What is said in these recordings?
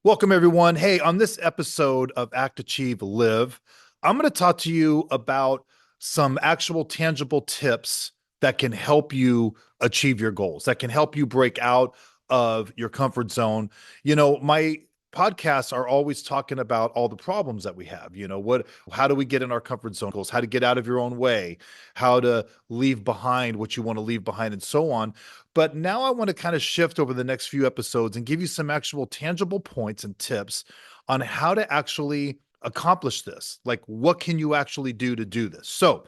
Welcome, everyone. Hey, on this episode of Act, Achieve, Live, I'm going to talk to you about some actual tangible tips that can help you achieve your goals, that can help you break out of your comfort zone. My podcasts are always talking about all the problems that we have. How do we get in our comfort zone goals, how to get out of your own way, how to leave behind what you want to leave behind, and so on. But now I want to kind of shift over the next few episodes and give you some actual tangible points and tips on how to actually accomplish this. Like, what can you actually do to do this? So,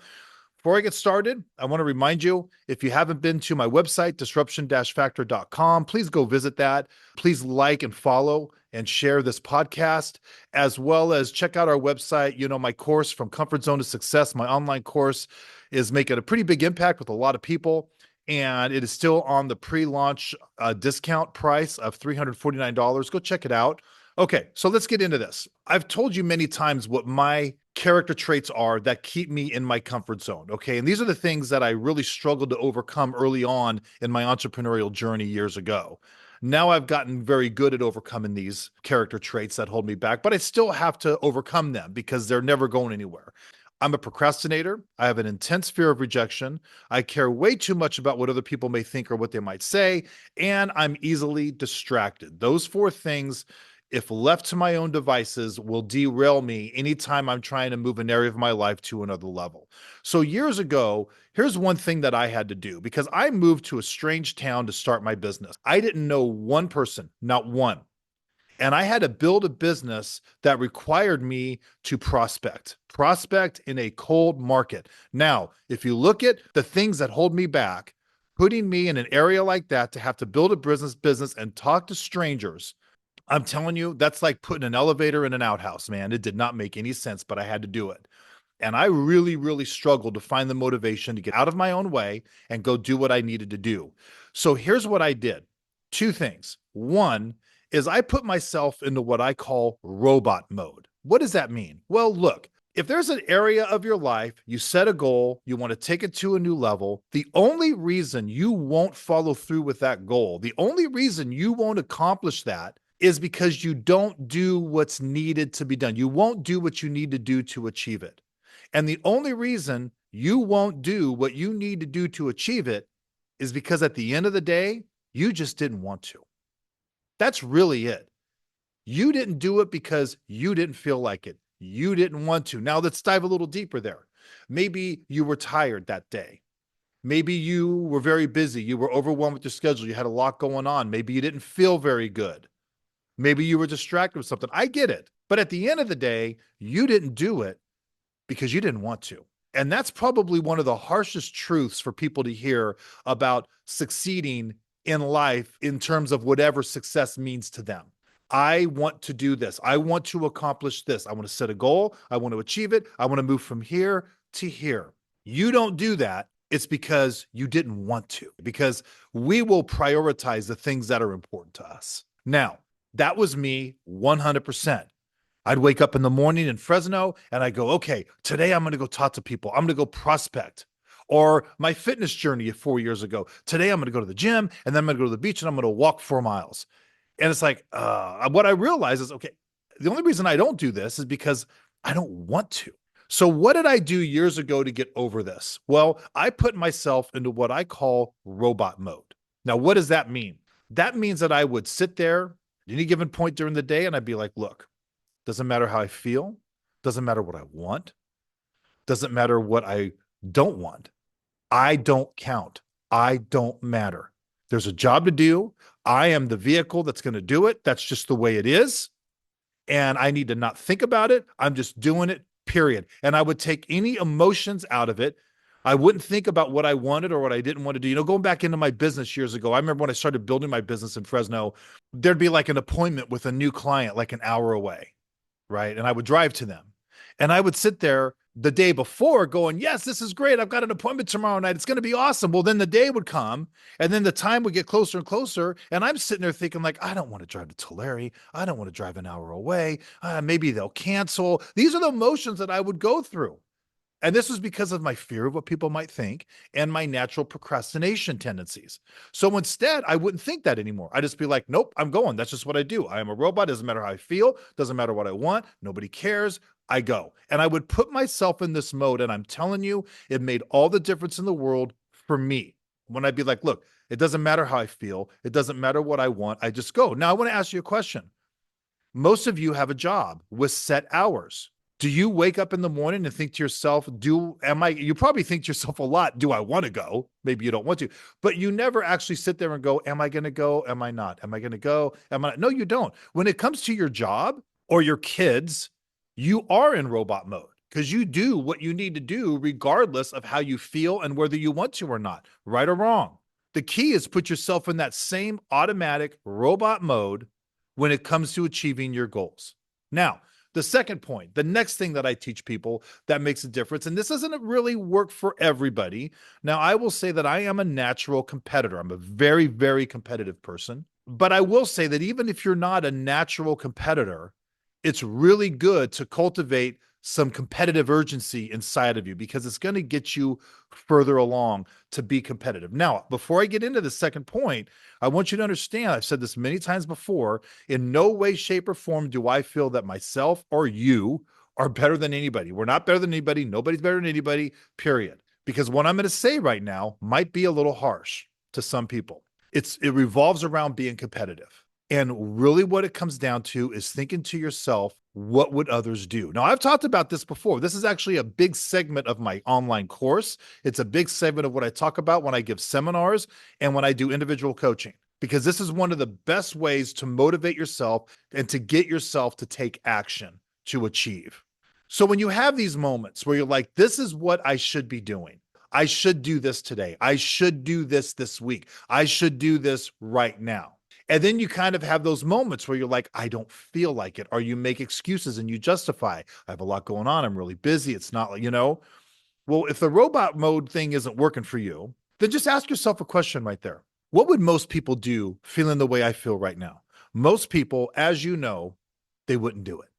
before I get started, I want to remind you, if you haven't been to my website, disruption-factor.com, please go visit that. Please like and follow and share this podcast, as well as check out our website. My course, From Comfort Zone to Success, my online course, is making a pretty big impact with a lot of people. And it is still on the pre-launch discount price of $349. Go check it out. Okay, so let's get into this. I've told you many times what my character traits are that keep me in my comfort zone. Okay, and these are the things that I really struggled to overcome early on in my entrepreneurial journey years ago. Now I've gotten very good at overcoming these character traits that hold me back, but I still have to overcome them because they're never going anywhere. I'm a procrastinator. I have an intense fear of rejection. I care way too much about what other people may think or what they might say, and I'm easily distracted. Those four things, if left to my own devices, will derail me anytime I'm trying to move an area of my life to another level. So years ago, here's one thing that I had to do because I moved to a strange town to start my business. I didn't know one person, not one. And I had to build a business that required me to prospect in a cold market. Now, if you look at the things that hold me back, putting me in an area like that to have to build a business and talk to strangers, I'm telling you, that's like putting an elevator in an outhouse, man. It did not make any sense, but I had to do it. And I really, really struggled to find the motivation to get out of my own way and go do what I needed to do. So here's what I did. Two things. One is I put myself into what I call robot mode. What does that mean? Well, look, if there's an area of your life, you set a goal, you want to take it to a new level, the only reason you won't follow through with that goal, the only reason you won't accomplish that is because you don't do what's needed to be done. You won't do what you need to do to achieve it. And the only reason you won't do what you need to do to achieve it is because at the end of the day, you just didn't want to. That's really it. You didn't do it because you didn't feel like it. You didn't want to. Now let's dive a little deeper there. Maybe you were tired that day. Maybe you were very busy. You were overwhelmed with your schedule. You had a lot going on. Maybe you didn't feel very good. Maybe you were distracted with something. I get it. But at the end of the day, you didn't do it because you didn't want to. And that's probably one of the harshest truths for people to hear about succeeding in life in terms of whatever success means to them. I want to do this. I want to accomplish this. I want to set a goal. I want to achieve it. I want to move from here to here. You don't do that. It's because you didn't want to, because we will prioritize the things that are important to us. Now, that was me 100%. I'd wake up in the morning in Fresno and I go, okay, today I'm going to go talk to people. I'm going to go prospect. Or my fitness journey 4 years ago. Today I'm going to go to the gym and then I'm going to go to the beach and I'm going to walk 4 miles. And it's like, what I realize is, okay, the only reason I don't do this is because I don't want to. So what did I do years ago to get over this? Well, I put myself into what I call robot mode. Now, what does that mean? That means that I would sit there at any given point during the day and I'd be like, look, doesn't matter how I feel, doesn't matter what I want, doesn't matter what I don't want. I don't count. I don't matter. There's a job to do. I am the vehicle that's going to do it. That's just the way it is. And I need to not think about it. I'm just doing it, period. And I would take any emotions out of it. I wouldn't think about what I wanted or what I didn't want to do. Going back into my business years ago, I remember when I started building my business in Fresno, there'd be like an appointment with a new client like an hour away, right? And I would drive to them. And I would sit there the day before going, yes, this is great. I've got an appointment tomorrow night. It's going to be awesome. Well, then the day would come and then the time would get closer and closer. And I'm sitting there thinking like, I don't want to drive to Tulare. I don't want to drive an hour away. Maybe they'll cancel. These are the emotions that I would go through. And this was because of my fear of what people might think and my natural procrastination tendencies. So instead, I wouldn't think that anymore. I'd just be like, nope, I'm going. That's just what I do. I am a robot. Doesn't matter how I feel. Doesn't matter what I want. Nobody cares. I go. And I would put myself in this mode. And I'm telling you, it made all the difference in the world for me. When I'd be like, look, it doesn't matter how I feel. It doesn't matter what I want. I just go. Now, I want to ask you a question. Most of you have a job with set hours. Do you wake up in the morning and think to yourself, you probably think to yourself a lot, do I want to go? Maybe you don't want to, but you never actually sit there and go, am I going to go? Am I not? Am I going to go? Am I not? No, you don't. When it comes to your job or your kids, you are in robot mode because you do what you need to do regardless of how you feel and whether you want to or not, right or wrong. The key is put yourself in that same automatic robot mode when it comes to achieving your goals. Now, the second point, the next thing that I teach people that makes a difference, and this doesn't really work for everybody. Now, I will say that I am a natural competitor. I'm a very, very competitive person. But I will say that even if you're not a natural competitor, it's really good to cultivate some competitive urgency inside of you because it's going to get you further along to be competitive. Now, before I get into the second point, I want you to understand, I've said this many times before, in no way, shape, or form do I feel that myself or you are better than anybody. We're not better than anybody. Nobody's better than anybody, period. Because what I'm going to say right now might be a little harsh to some people. It revolves around being competitive. And really what it comes down to is thinking to yourself, what would others do? Now, I've talked about this before. This is actually a big segment of my online course. It's a big segment of what I talk about when I give seminars and when I do individual coaching, because this is one of the best ways to motivate yourself and to get yourself to take action to achieve. So when you have these moments where you're like, this is what I should be doing. I should do this today. I should do this week. I should do this right now. And then you kind of have those moments where you're like, I don't feel like it. Or you make excuses and you justify, I have a lot going on. I'm really busy. It's not like, well, if the robot mode thing isn't working for you, then just ask yourself a question right there. What would most people do feeling the way I feel right now? Most people, as you know, they wouldn't do it.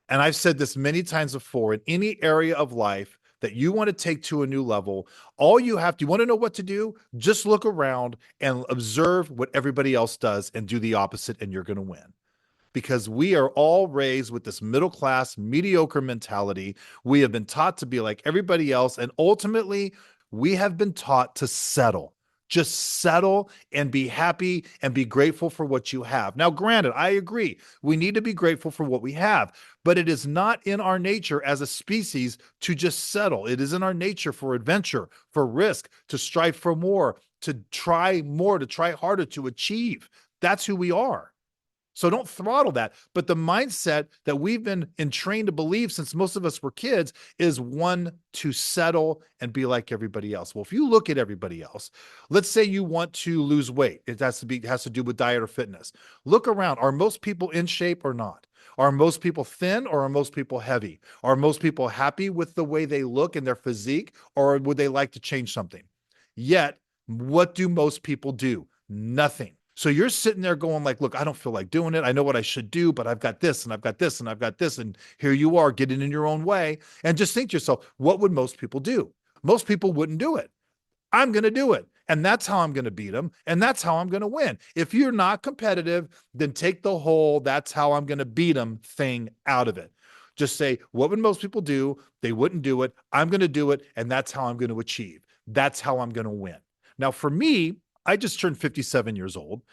And I've said this many times before, in any area of life that you want to take to a new level, all you have to, you want to know what to do? Just look around and observe what everybody else does and do the opposite, and you're going to win. Because we are all raised with this middle class, mediocre mentality. We have been taught to be like everybody else. And ultimately, we have been taught to settle. Just settle and be happy and be grateful for what you have. Now, granted, I agree. We need to be grateful for what we have, but it is not in our nature as a species to just settle. It is in our nature for adventure, for risk, to strive for more, to try more, to try harder, to achieve. That's who we are. So don't throttle that. But the mindset that we've been entrained to believe since most of us were kids is one to settle and be like everybody else. Well, if you look at everybody else, let's say you want to lose weight. It has to do with diet or fitness. Look around. Are most people in shape or not? Are most people thin or are most people heavy? Are most people happy with the way they look and their physique, or would they like to change something? Yet, what do most people do? Nothing. So you're sitting there going like, look, I don't feel like doing it. I know what I should do, but I've got this and I've got this and I've got this. And here you are getting in your own way. And just think to yourself, what would most people do? Most people wouldn't do it. I'm going to do it. And that's how I'm going to beat them. And that's how I'm going to win. If you're not competitive, then take the whole that's how I'm going to beat them thing out of it. Just say, what would most people do? They wouldn't do it. I'm going to do it. And that's how I'm going to achieve. That's how I'm going to win. Now, for me, I just turned 57 years old,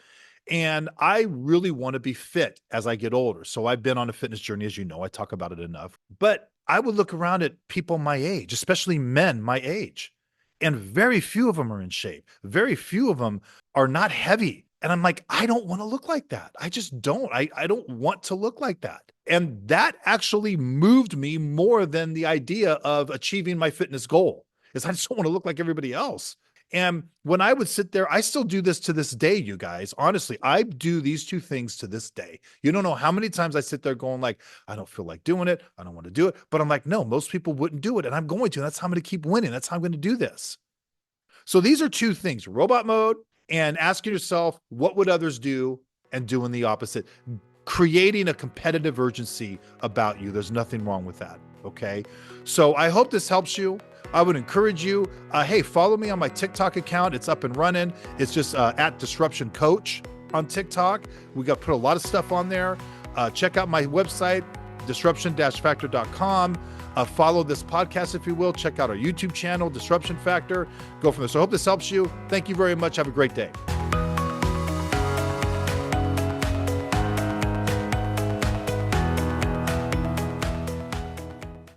and I really want to be fit as I get older. So I've been on a fitness journey, as you know, I talk about it enough. But I would look around at people my age, especially men my age, and very few of them are in shape. Very few of them are not heavy. And I'm like, I don't want to look like that. I just don't. I don't want to look like that. And that actually moved me more than the idea of achieving my fitness goal, is I just don't want to look like everybody else. And when I would sit there, I still do this to this day, you guys. Honestly, I do these two things to this day. You don't know how many times I sit there going like, I don't feel like doing it. I don't want to do it. But I'm like, no, most people wouldn't do it. And I'm going to. And that's how I'm going to keep winning. That's how I'm going to do this. So these are two things, robot mode and asking yourself, what would others do, and doing the opposite. creating a competitive urgency about you. There's nothing wrong with that. Okay. So I hope this helps you. I would encourage you, hey, follow me on my TikTok account. It's up and running. It's just at Disruption Coach on TikTok. We got put a lot of stuff on there. Check out my website, disruption-factor.com. Follow this podcast, if you will. Check out our YouTube channel, Disruption Factor. Go from there. So I hope this helps you. Thank you very much. Have a great day.